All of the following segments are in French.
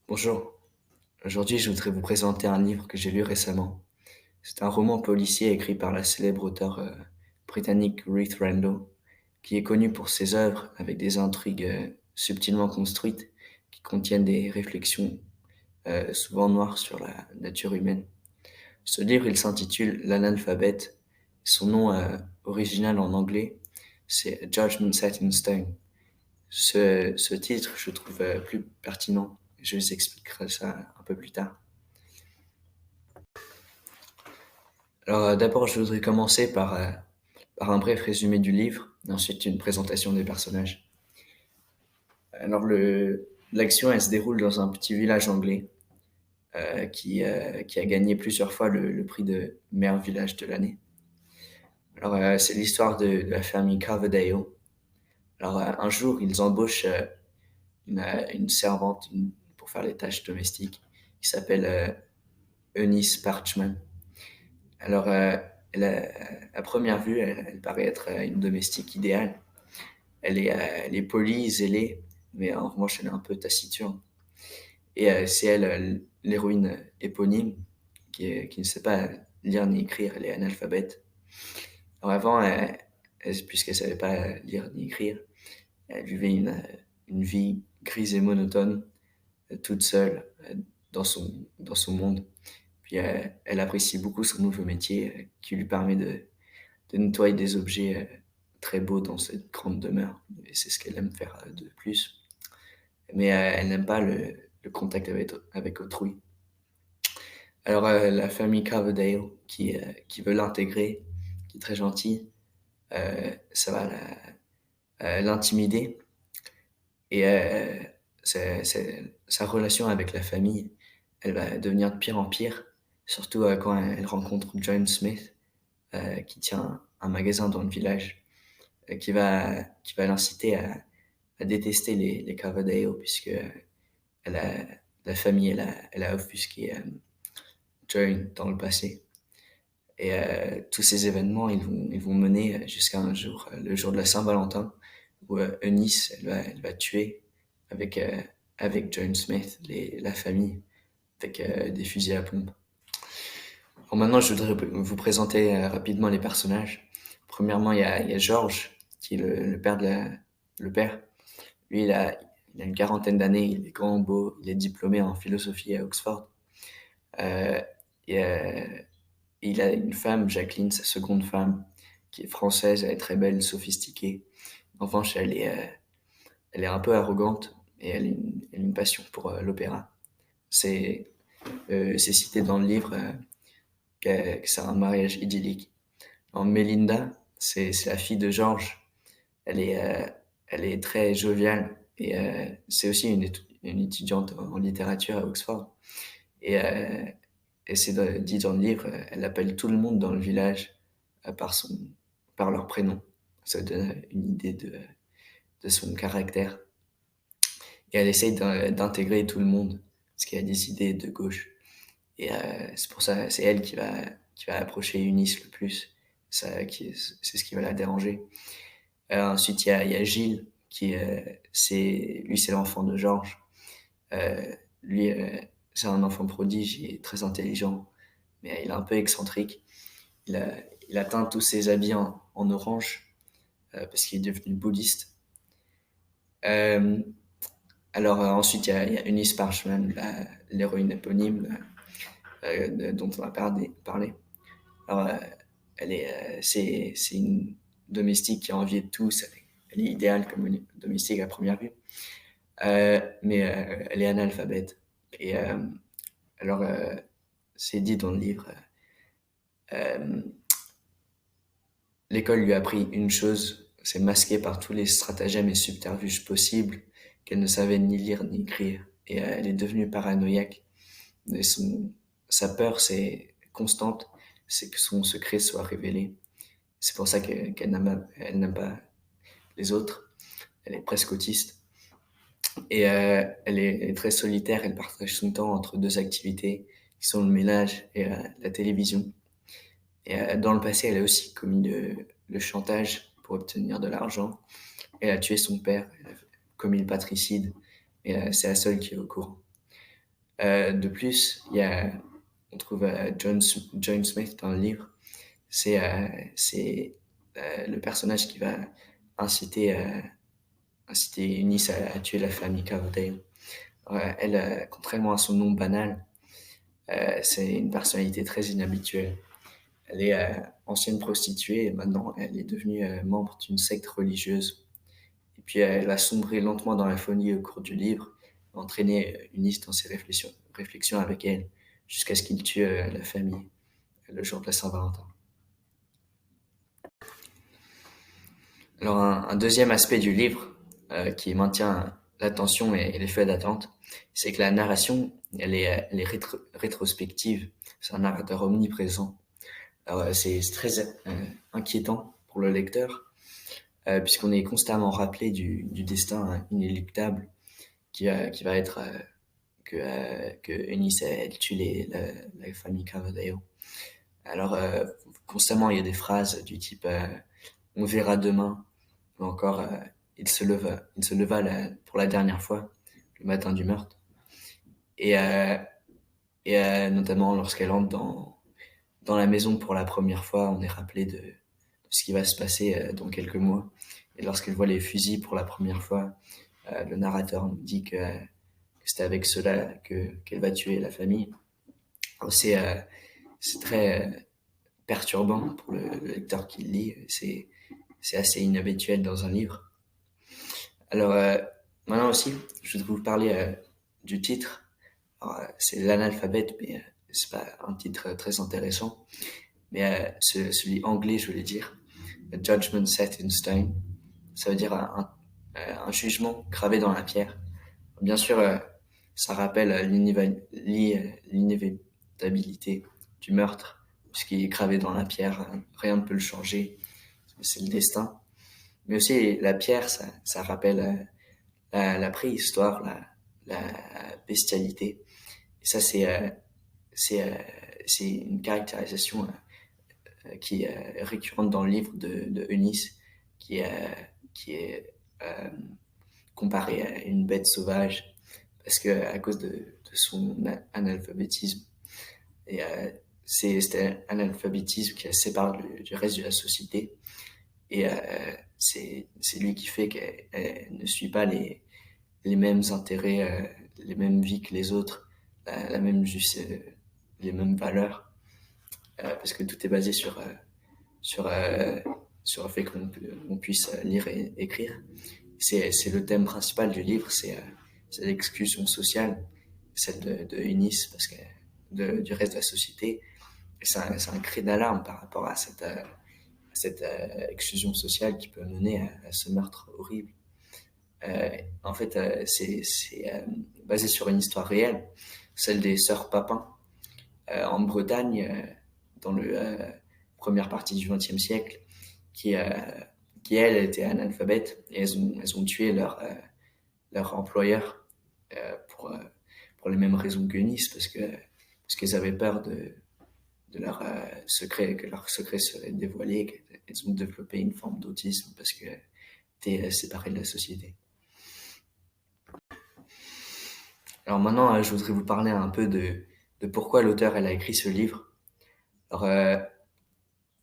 Bonjour, aujourd'hui je voudrais vous présenter un livre que j'ai lu récemment. C'est un roman policier écrit par la célèbre auteure britannique Ruth Rendell, qui est connue pour ses œuvres avec des intrigues subtilement construites qui contiennent des réflexions souvent noires sur la nature humaine. Ce livre, il s'intitule L'analphabète. Son nom original en anglais, c'est Judgment Set in Stone. Ce titre, je trouve plus pertinent. Je vous expliquerai ça un peu plus tard. Alors, d'abord, je voudrais commencer par un bref résumé du livre, et ensuite une présentation des personnages. Alors, l'action, elle se déroule dans un petit village anglais qui a gagné plusieurs fois le prix de meilleur village de l'année. Alors, c'est l'histoire de la famille Coverdale. Alors, un jour, ils embauchent une servante pour faire les tâches domestiques qui s'appelle Eunice Parchman. Alors, à première vue, elle paraît être une domestique idéale. Elle est polie, zélée, mais en revanche, elle est un peu taciturne. Et c'est elle, l'héroïne éponyme, qui ne sait pas lire ni écrire, elle est analphabète. Alors avant, puisqu'elle ne savait pas lire ni écrire, elle vivait une vie grise et monotone, toute seule, dans son monde. Puis elle apprécie beaucoup son nouveau métier, qui lui permet de nettoyer des objets très beaux dans cette grande demeure. Et c'est ce qu'elle aime faire de plus. Mais elle n'aime pas le contact avec autrui. Alors la famille Coverdale, qui veut l'intégrer, qui est très gentille, ça va l'intimider. Et sa relation avec la famille, elle va devenir de pire en pire, surtout quand elle rencontre John Smith, qui tient un magasin dans le village, qui va l'inciter à détester les Coverdale, puisque elle a, la famille, elle a offusqué John dans le passé. Et tous ces événements, ils vont mener jusqu'à un jour, le jour de la Saint-Valentin, où Eunice, elle va tuer avec, avec John Smith, la famille, avec des fusils à pompe. Bon, maintenant, je voudrais vous présenter rapidement les personnages. Premièrement, il y a George, qui est le père le père. Lui, il a une quarantaine d'années, il est grand, beau, il est diplômé en philosophie à Oxford. Euh, et il a une femme, Jacqueline, sa seconde femme, qui est française, elle est très belle, sophistiquée. En revanche, elle est un peu arrogante et elle a une passion pour l'opéra. C'est c'est cité dans le livre que c'est un mariage idyllique. En Melinda, c'est la fille de Georges. Elle est, euh, elle est très joviale et c'est aussi une étudiante en littérature à Oxford. Et, et c'est dit dans le livre, elle appelle tout le monde dans le village par par leur prénom. Ça donne une idée de son caractère. Et elle essaye d'intégrer tout le monde, parce qu'elle a des idées de gauche. Et c'est pour ça, c'est elle qui va approcher Eunice le plus. C'est ce qui va la déranger. Ensuite, il y a Gilles, lui, c'est l'enfant de Georges. Lui, c'est un enfant prodige, il est très intelligent, mais il est un peu excentrique. Il a, il a teint tous ses habits en orange, parce qu'il est devenu bouddhiste. Euh, alors il y a Eunice Parchman, l'héroïne éponyme dont on va parler. Alors, c'est une domestique qui a envie de tous. Elle est idéale comme une domestique à première vue. Mais elle est analphabète. Et alors, c'est dit dans le livre, euh, l'école lui a appris une chose, c'est masqué par tous les stratagèmes et subterfuges possibles qu'elle ne savait ni lire ni écrire. Et elle est devenue paranoïaque. Et sa peur, c'est constante, c'est que son secret soit révélé. C'est pour ça elle n'aime pas les autres. Elle est presque autiste. Et elle est très solitaire. Elle partage son temps entre deux activités qui sont le ménage et la télévision. Et dans le passé, elle a aussi commis le chantage pour obtenir de l'argent. Elle a tué son père. Elle a commis le patricide. Et c'est la seule qui est au courant. De plus, on trouve John Smith dans le livre. C'est le personnage qui va inciter, inciter Eunice à tuer la famille Coverdale. Elle, contrairement à son nom banal, c'est une personnalité très inhabituelle. Elle est ancienne prostituée et maintenant elle est devenue membre d'une secte religieuse. Et puis elle a sombré lentement dans la folie au cours du livre, entraîné Eunice dans ses réflexions avec elle, jusqu'à ce qu'il tue la famille le jour de la Saint-Valentin. Alors un deuxième aspect du livre qui maintient l'attention et les faits d'attente, c'est que la narration, elle est rétrospective. C'est un narrateur omniprésent. Alors c'est très inquiétant pour le lecteur, puisqu'on est constamment rappelé du destin inéluctable qui va être que Eunice elle tue la famille Cavadeo. Alors constamment il y a des phrases du type on verra demain, ou encore il se leva pour la dernière fois le matin du meurtre. Et, euh, Notamment lorsqu'elle entre dans la maison pour la première fois, on est rappelé de ce qui va se passer dans quelques mois. Et lorsqu'elle voit les fusils pour la première fois, le narrateur nous dit que c'est avec cela qu'elle va tuer la famille. C'est très perturbant pour le lecteur qui le lit. C'est assez inhabituel dans un livre. Alors, maintenant aussi, je voudrais vous parler du titre. C'est L'Analphabète, mais c'est pas un titre très intéressant. Mais celui anglais, je voulais dire, A Judgment Set in Stone, ça veut dire un jugement gravé dans la pierre. Bien sûr, ça rappelle l'inévitabilité du meurtre, puisqu'il est gravé dans la pierre, rien ne peut le changer, c'est le destin. Mais aussi, la pierre, ça rappelle la préhistoire, la bestialité. Et ça, c'est, euh, c'est une caractérisation qui est récurrente dans le livre de Eunice, qui, qui est comparée à une bête sauvage, parce que à cause de son analphabétisme. Et c'est un analphabétisme qui la sépare du reste de la société. Et c'est lui qui fait qu'elle ne suit pas les mêmes intérêts, les mêmes vies que les autres, la même les mêmes valeurs, parce que tout est basé sur, euh, sur le fait qu'on puisse lire et écrire. C'est le thème principal du livre, c'est l'exclusion sociale, celle de Eunice, parce que du reste de la société. Et c'est un cri d'alarme par rapport à cette exclusion sociale qui peut mener à ce meurtre horrible. En fait, c'est basé sur une histoire réelle, celle des sœurs Papin en Bretagne, dans la première partie du XXe siècle, qui, euh, qui elles étaient analphabètes et elles ont tué leur employeur pour les mêmes raisons que Nice, parce qu'elles avaient peur de leur secret, que leur secret serait dévoilé, qu'elles ont développé une forme d'autisme parce que étaient séparées de la société. Alors maintenant, je voudrais vous parler un peu de pourquoi l'auteur elle a écrit ce livre. Alors,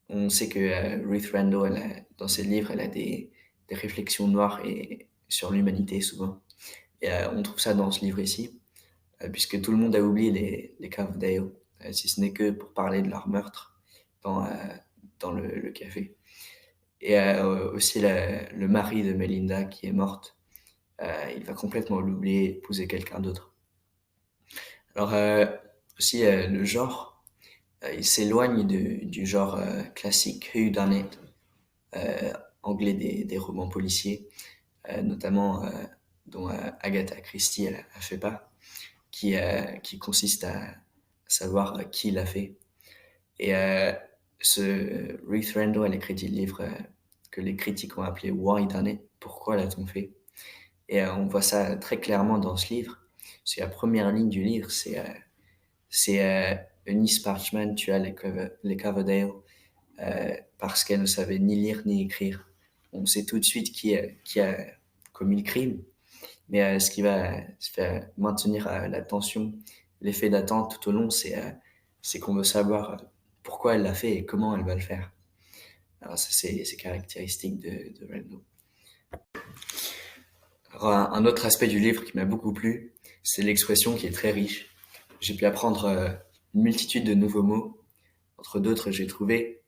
on sait que Ruth Randall, dans ses livres, elle a des réflexions noires et sur l'humanité souvent. Et on trouve ça dans ce livre ici, puisque tout le monde a oublié les Coverdale, si ce n'est que pour parler de leur meurtre dans, dans le café. Et aussi le mari de Melinda qui est morte, il va complètement l'oublier et épouser quelqu'un d'autre. Alors aussi le genre, il s'éloigne du genre classique who done it, euh, anglais des romans policiers, notamment dont Agatha Christie a fait part, qui consiste à savoir qui l'a fait. Et Ruth Randall, elle écrit le livre que les critiques ont appelé Why Done It? Pourquoi l'a-t-on fait? Et on voit ça très clairement dans ce livre. C'est la première ligne du livre, c'est Eunice Parchman tua les Coverdale parce qu'elle ne savait ni lire ni écrire. On sait tout de suite qui a commis le crime, Mais ce qui va faire maintenir la tension, l'effet d'attente tout au long, c'est qu'on veut savoir pourquoi elle l'a fait et comment elle va le faire. Alors ça, c'est caractéristique de Randall. Alors, un autre aspect du livre qui m'a beaucoup plu, c'est l'expression qui est très riche. J'ai pu apprendre une multitude de nouveaux mots. Entre d'autres, j'ai trouvé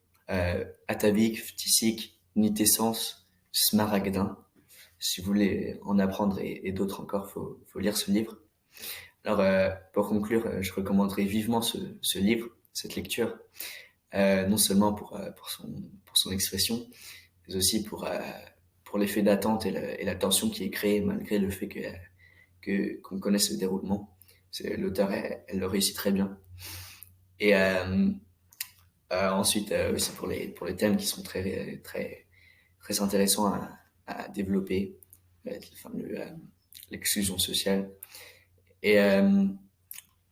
atavique, phtisique, nitescence, smaragdin. Si vous voulez en apprendre et d'autres encore, faut lire ce livre. Alors, pour conclure, je recommanderais vivement ce livre, cette lecture, non seulement pour son expression, mais aussi pour l'effet d'attente et la tension qui est créée malgré le fait qu'on connaisse le déroulement. L'auteur, elle le réussit très bien. Et ensuite, aussi pour les thèmes qui sont très intéressants à développer, enfin, l'exclusion sociale. Et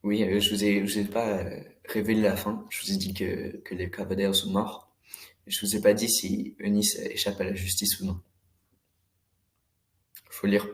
oui, je vous ai pas révélé la fin. Je vous ai dit que les Cavaders sont morts. Je vous ai pas dit si Eunice échappe à la justice ou non. Faut lire